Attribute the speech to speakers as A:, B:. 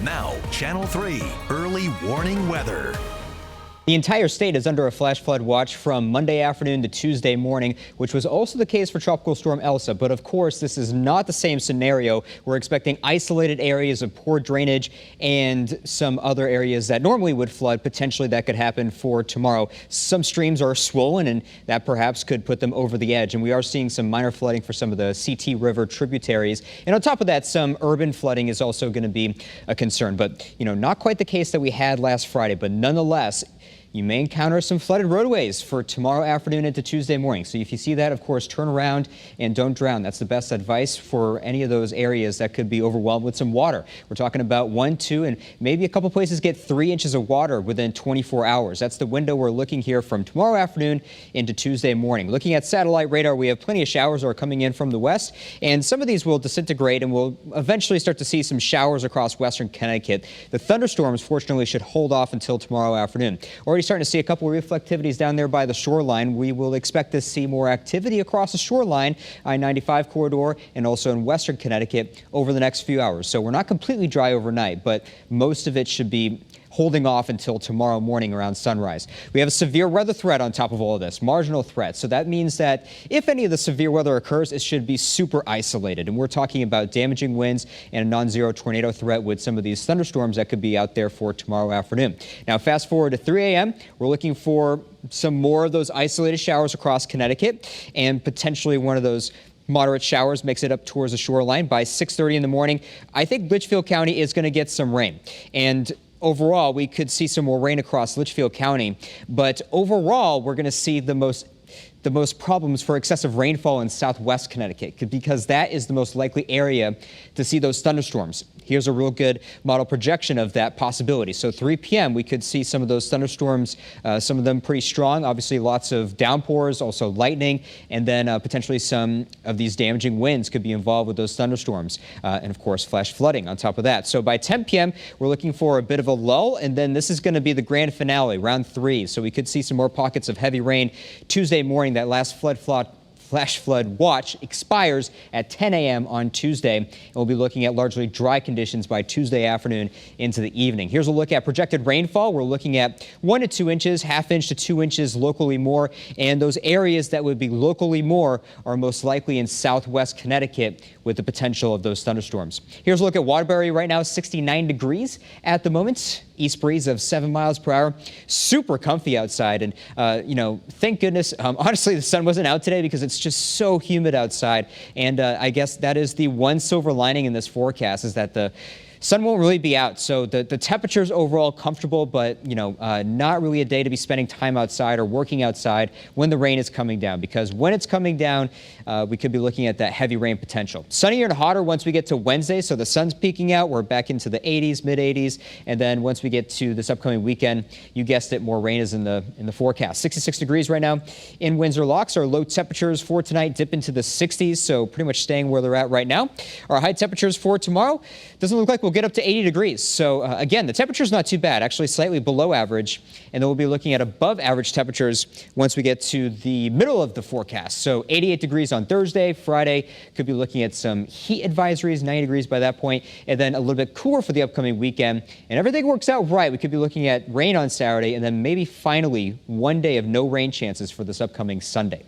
A: Now, Channel 3 early warning weather.
B: The entire state is under a flash flood watch from Monday afternoon to Tuesday morning, which was also the case for Tropical Storm Elsa. But of course, this is not the same scenario. We're expecting isolated areas of poor drainage and some other areas that normally would flood. Potentially that could happen for tomorrow. Some streams are swollen and that perhaps could put them over the edge. And we are seeing some minor flooding for some of the CT River tributaries. And on top of that, some urban flooding is also going to be a concern. But, not quite the case that we had last Friday, but nonetheless, you may encounter some flooded roadways for tomorrow afternoon into Tuesday morning. So if you see that, of course, turn around and don't drown. That's the best advice for any of those areas that could be overwhelmed with some water. We're talking about 1, 2, and maybe a couple places get 3 inches of water within 24 hours. That's the window we're looking here from tomorrow afternoon into Tuesday morning. Looking at satellite radar, we have plenty of showers that are coming in from the west, and some of these will disintegrate, and we'll eventually start to see some showers across western Connecticut. The thunderstorms, fortunately, should hold off until tomorrow afternoon. Already starting to see a couple of reflectivities down there by the shoreline. We will expect to see more activity across the shoreline, I-95 corridor, and also in western Connecticut over the next few hours. So we're not completely dry overnight, but most of it should be holding off until tomorrow morning around sunrise. We have a severe weather threat on top of all of this, marginal threat. So that means that if any of the severe weather occurs, it should be super isolated. And we're talking about damaging winds and a non-zero tornado threat with some of these thunderstorms that could be out there for tomorrow afternoon. Now, fast forward to 3 a.m., we're looking for some more of those isolated showers across Connecticut and potentially one of those moderate showers makes it up towards the shoreline. By 6:30 in the morning, I think Litchfield County is going to get some rain. And overall, we could see some more rain across Litchfield County, but overall, we're going to see the most problems for excessive rainfall in southwest Connecticut because that is the most likely area to see those thunderstorms. Here's a real good model projection of that possibility. So 3 p.m. we could see some of those thunderstorms, some of them pretty strong, obviously lots of downpours, also lightning, and then potentially some of these damaging winds could be involved with those thunderstorms. And of course, flash flooding on top of that. So by 10 p.m. we're looking for a bit of a lull, and then this is going to be the grand finale, round 3. So we could see some more pockets of heavy rain Tuesday morning. That last flash flood watch expires at 10 a.m. on Tuesday. And we'll be looking at largely dry conditions by Tuesday afternoon into the evening. Here's a look at projected rainfall. We're looking at 1 to 2 inches, ½ inch to 2 inches locally more. And those areas that would be locally more are most likely in southwest Connecticut with the potential of those thunderstorms. Here's a look at Waterbury right now, 69 degrees at the moment. East breeze of 7 miles per hour. Super comfy outside. And, thank goodness, honestly, the sun wasn't out today because it's just so humid outside. And I guess that is the one silver lining in this forecast is that the sun won't really be out. So the temperature's overall comfortable, but, not really a day to be spending time outside or working outside when the rain is coming down, because when it's coming down, we could be looking at that heavy rain potential. Sunnier and hotter once we get to Wednesday. So the sun's peeking out. We're back into the 80s, mid 80s. And then once we get to this upcoming weekend, you guessed it, more rain is in the forecast. 66 degrees right now in Windsor Locks. Our low temperatures for tonight dip into the 60s. So pretty much staying where they're at right now. Our high temperatures for tomorrow doesn't look like we'll get up to 80 degrees. So again, the temperature is not too bad, actually slightly below average. And then we'll be looking at above average temperatures once we get to the middle of the forecast. So 88 degrees on Thursday. Friday could be looking at some heat advisories, 90 degrees by that point, and then a little bit cooler for the upcoming weekend. And everything works out right. We could be looking at rain on Saturday and then maybe finally one day of no rain chances for this upcoming Sunday.